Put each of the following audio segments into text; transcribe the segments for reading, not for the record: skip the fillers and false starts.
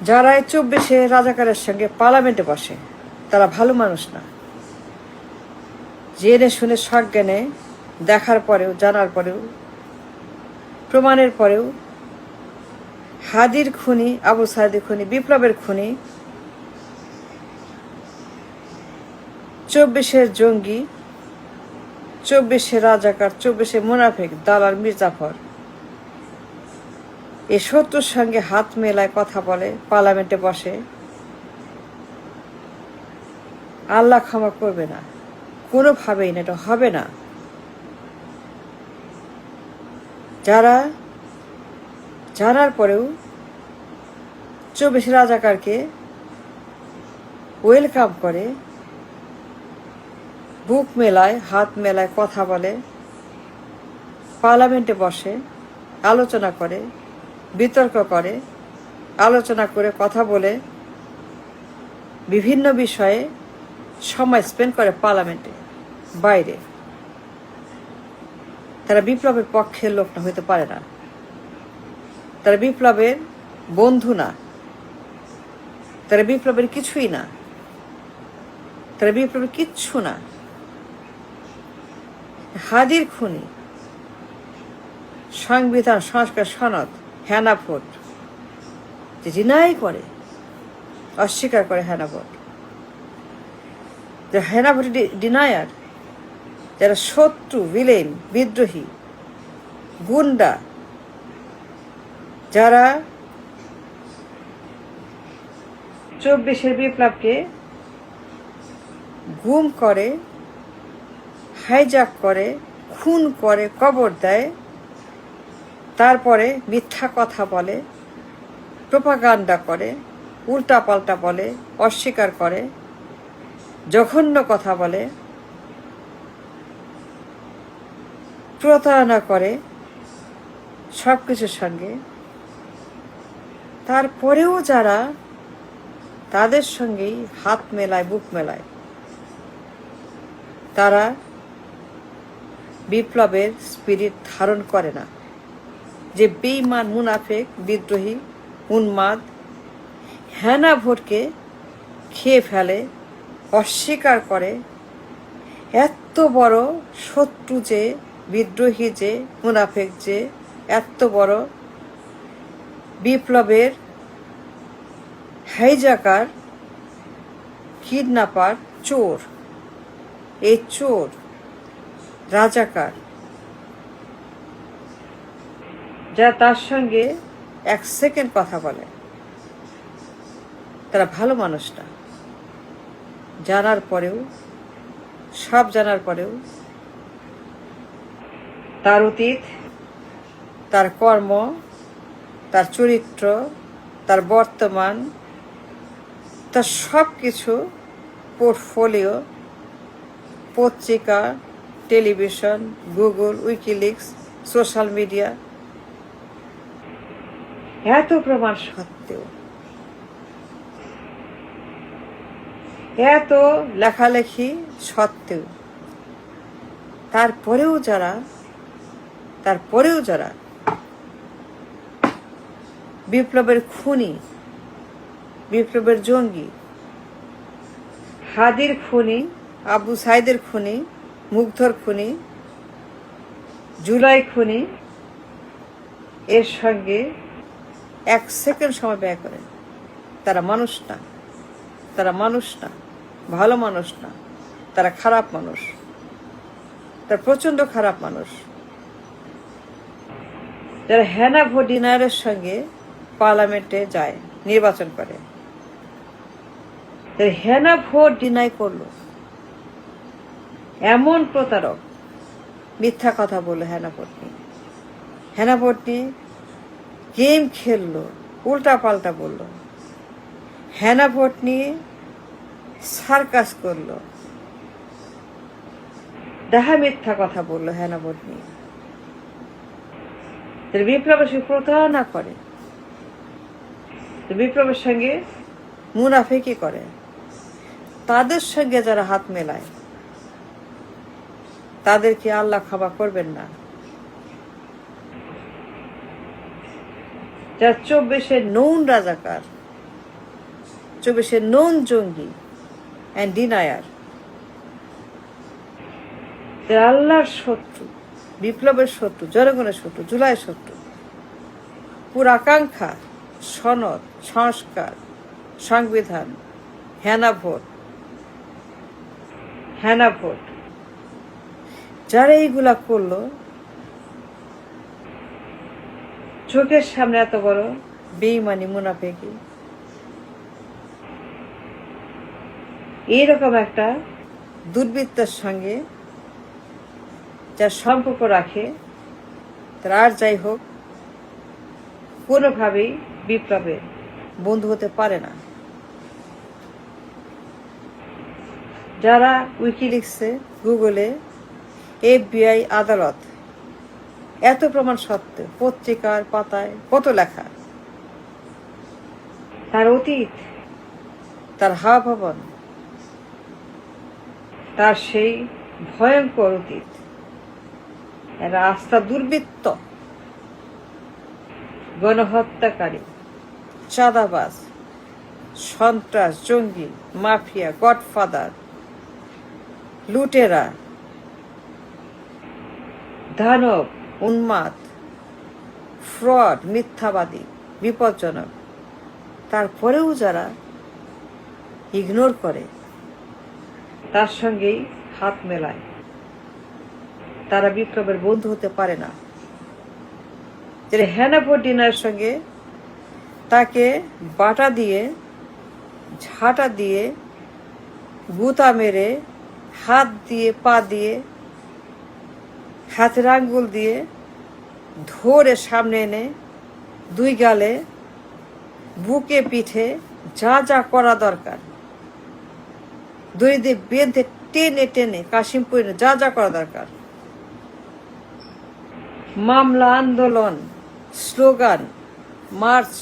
যারা 24-এ রাজাকারের সঙ্গে পার্লামেন্টে বসে তারা ভালো মানুষ না। জেনে শুনে সজ্ঞানে দেখার পরেও, জানার পরেও, প্রমাণের পরেও হাদির খুনি, আবু সাইদের খুনি, বিপ্লবের খুনি, 24-এর জঙ্গি, 24-এ রাজাকার, 24-এ মুনাফিক দালাল মির্জাফর এই শত্রুর সঙ্গে হাত মেলায় কথা বলে, পার্লামেন্টে বসে, আল্লাহ ক্ষমা করবে না, কোনোভাবেই না, এটা হবে না। যারা জানার পরেও 24 রাজাকারকে ওয়েলকাম করে, বুক মেলায়, হাত মেলায়, কথা বলে, পার্লামেন্টে বসে, আলোচনা করে, বিতর্ক করে, আলোচনা করে, কথা বলে, বিভিন্ন বিষয়ে সময় স্পেন্ড করে পার্লামেন্টে বাইরে, তারা বিপ্লবের পক্ষের লোক না, হইতে পারে না। তারা বিপ্লবের বন্ধু না, তারা বিপ্লবের কিছুই না, তারা বিপ্লবের কিচ্ছু না। হাদির খুনি, সংবিধান, সংস্কার, সনদ, হেনা ভোট যে ডিনাই করে, অস্বীকার করে হেনা ভোট, যে হেনা ভোট ডিনায়ার, যারা শত্রু, ভিলেন, বিদ্রোহী, গুন্ডা, যারা 24-এর বিপ্লবকে গুম করে, হাইজ্যাক করে, খুন করে, কবর দেয়, তারপরে মিথ্যা কথা বলে, প্রোপাগান্ডা করে, উল্টাপাল্টা বলে, অস্বীকার করে, জঘন্য কথা বলে, প্রতারণা করে সব কিছুর সঙ্গে, তারপরেও যারা তাদের সঙ্গেই হাত মেলায়, বুক মেলায়, তারা বিপ্লবের স্পিরিট ধারণ করে না। যে বেঈমান, মুনাফেক, বিদ্রোহী, উন্মাদ হেনা ভোটকে খেয়ে ফেলে, অস্বীকার করে, এত বড় শত্রু যে, বিদ্রোহী যে, মুনাফেক যে, এত বড় বিপ্লবের হাইজাকার, কিডন্যাপার, চোর, এই চোর, রাজাকার, যা তার সঙ্গে 1 সেকেন্ড কথা বলে, তারা ভালো মানুষ না। জানার পরেও, সব জানার পরেও তার অতীত, তার কর্ম, তার চরিত্র, তার বর্তমান, তার সব কিছু, পোর্টফোলিও, পত্রিকা, television, Google, WikiLeaks, social media, এত প্রমাণ সত্ত্বেও, এত লেখালেখি সত্ত্বেও, তারপরেও যারা বিপ্লবের খুনি, বিপ্লবের জঙ্গি, হাদির খুনি, আবু সাইদের খুনি, মুগ্ধর খুনি, জুলাই খুনি, এর সঙ্গে 1 সেকেন্ড সময় ব্যয় করেন, তারা মানুষ না, তারা মানুষ না, ভালো মানুষ না, তারা খারাপ মানুষ, তারা প্রচণ্ড খারাপ মানুষ। যারা হেনা ভোট ডিনারের সঙ্গে পার্লামেন্টে যায়, নির্বাচন করে, হেনা ভোট ডিনাই করলো, এমন প্রতারক, মিথ্যা কথা বললো হেনা ভোট নিয়ে, হেনা ভোট নিয়ে গেম খেললো, উল্টা পাল্টা বললো, হেনা ভোট নিয়ে সার্কাস করলো, দেখা মিথ্যা কথা বললো হেনা ভোট নিয়ে। বিপ্লবের সঙ্গে প্রতারণা করে, বিপ্লবের সঙ্গে মুনাফিকি করে, তাদের সঙ্গে যারা হাত মেলায় তাদেরকে আল্লাহ ক্ষমা করবেন না। যারা 24-এর নৌন রাজাকার, 2024 নন জঙ্গি অ্যান্ড ডিনায়ার, আল্লাহর শত্রু, বিপ্লবের শত্রু, জনগণের শত্রু, জুলাইয়ের শত্রু, পুরো আকাঙ্ক্ষা, সনদ, সংস্কার, সংবিধান, হেনা ভোট, যারা এইগুলা করলো, চোখের সামনে এত বড় বেঈমানি, মুনাফিকি, এইরকম একটা দুর্বৃত্তের সঙ্গে যার সম্পর্ক রাখে, তার আর যাই হোক কোনোভাবেই বিপ্লবের বন্ধু হতে পারে না। যারা উইকিলিক্সে, গুগলে, FBI, আদালত, এত প্রমাণ সত্ত্বেও পত্রিকার পাতায় কত লেখা, তার অতীত, তার হাবভাবন, তার সেই ভয়ঙ্কর অতীত, এরা আস্থা দুর্বৃত্ত, গণহত্যাকারী, চাঁদাবাজ, সন্ত্রাস, জঙ্গি, মাফিয়া, গডফাদার, লুটেরা, দানব, উন্মাদ, ফ্রড, মিথ্যাবাদী, বিপজ্জনক, তারপরেও যারা ইগনোর করে, তার সঙ্গেই হাত মেলায়, তারা বিপ্লবের বন্ধু হতে পারে না। যে হেনা ভোট ডিনারের সঙ্গে তাকে বাটা দিয়ে, ঝাঁটা দিয়ে, গুতা মেরে, হাত দিয়ে, পা দিয়ে, হাতের আঙ্গুল দিয়ে ধরে সামনে এনে দুই গালে, বুকে, পিঠে যা যা করা দরকার, দড়ি দিয়ে বেঁধে টেনে টেনে কাশিমপুরে যা যা করা দরকার, মামলা, আন্দোলন, স্লোগান, মার্চ,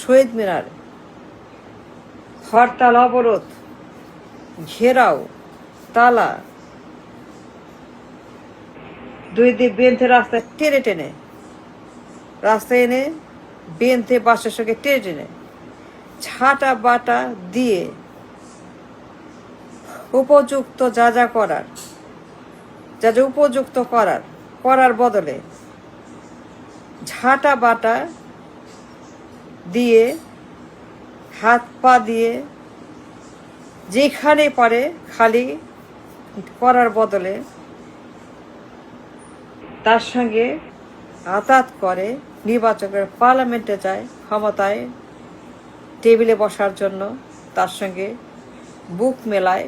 শহীদ মিনার, হরতাল, অবরোধ, ঘেরাও, তালা, দুই দিয়ে বেঁধে রাস্তায় টেনে টেনে, রাস্তায় এনে বেঁধে বাসের সঙ্গে টেনে টেনে, ছাটা বাটা দিয়ে উপযুক্ত যা যা করার, যা যা উপযুক্ত করার বদলে ঝাঁটা বাটা দিয়ে, হাত পা দিয়ে, যেখানে পারে খালি করার বদলে তার সঙ্গে আতাত করে, নির্বাচকের পার্লামেন্টে যায় ক্ষমতায় টেবিলে বসার জন্য, তার সঙ্গে বুক মেলায়।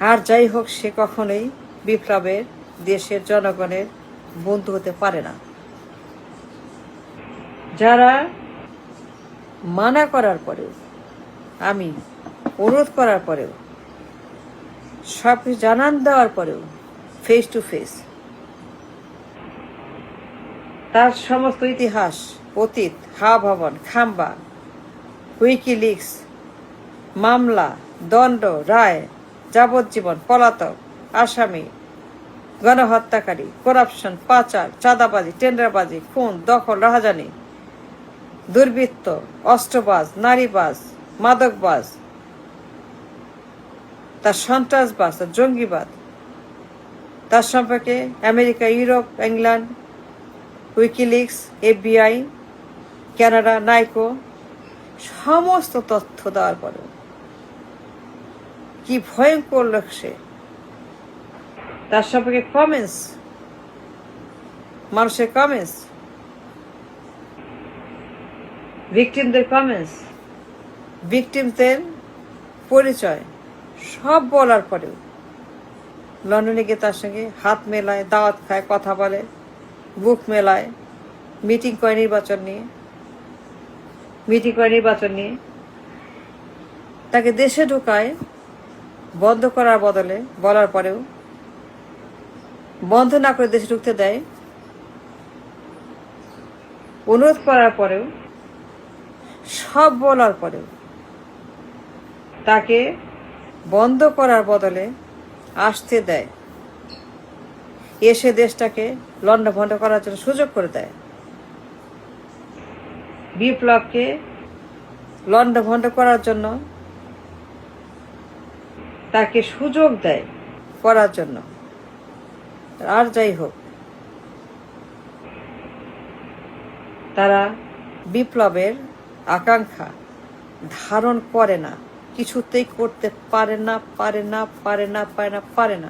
আর যাই হোক, সে কখনোই বিপ্লবের, দেশের জনগণের বন্ধু হতে পারে না। যারা মানা করার পরেও, আমি অনুরোধ করার পরেও, সব জানান দেওয়ার পরেও ফেস টু ফেস তার সমস্ত ইতিহাস, অতীত, হাবভাবন, খাম্বা, উইকিলিক্স, মামলা, দণ্ড, রায়, যাবজ্জীবন, পলাতক, আসামি, গণহত্যাকারী, করাপশন, পাচার, চাঁদাবাজি, টেন্ডারবাজি, খুন, দখল, রাহাজানি, দুর্বৃত্ত, অস্ত্রবাজ, নারীবাজ, মাদকবাজ, তার সন্ত্রাসবাজ, তার জঙ্গিবাদ, তার সম্পর্কে America, Europe, England, WikiLeaks, FBI, Canada, Niko, সমস্ত তথ্য দেওয়ার পরেও কি ভয়ঙ্কর লোক সে, তার সম্পর্কে কমেন্টস, মানুষের কমেন্টস, ভিকটিমদের কমেন্টস, ভিকটিমদের পরিচয় সব বলার পরেও লন্ডনে গিয়ে তার সঙ্গে হাত মেলায়, দাওয়াত খায়, কথা বলে, বুক মেলায়, মিটিং করে নির্বাচন নিয়ে, তাকে দেশে ঢোকায় বন্ধ করার বদলে, বলার পরেও বন্ধ না করে দেশে ঢুকতে দেয়, অনুরোধ করার পরেও, সব বলার পরেও তাকে বন্ধ করার বদলে আসতে দেয়, এসে দেশটাকে লণ্ডভণ্ড করার জন্য সুযোগ করে দেয়। বিপ্লবকে লন্ডভন্ড করার জন্য, তাকে সুযোগ দেয় করার জন্য। আর যাই হোক, তারা বিপ্লবের আকাঙ্ক্ষা ধারণ করে না, কিছুতেই করতে পারে না, পারে না, পারে না, পারে না, পারে না।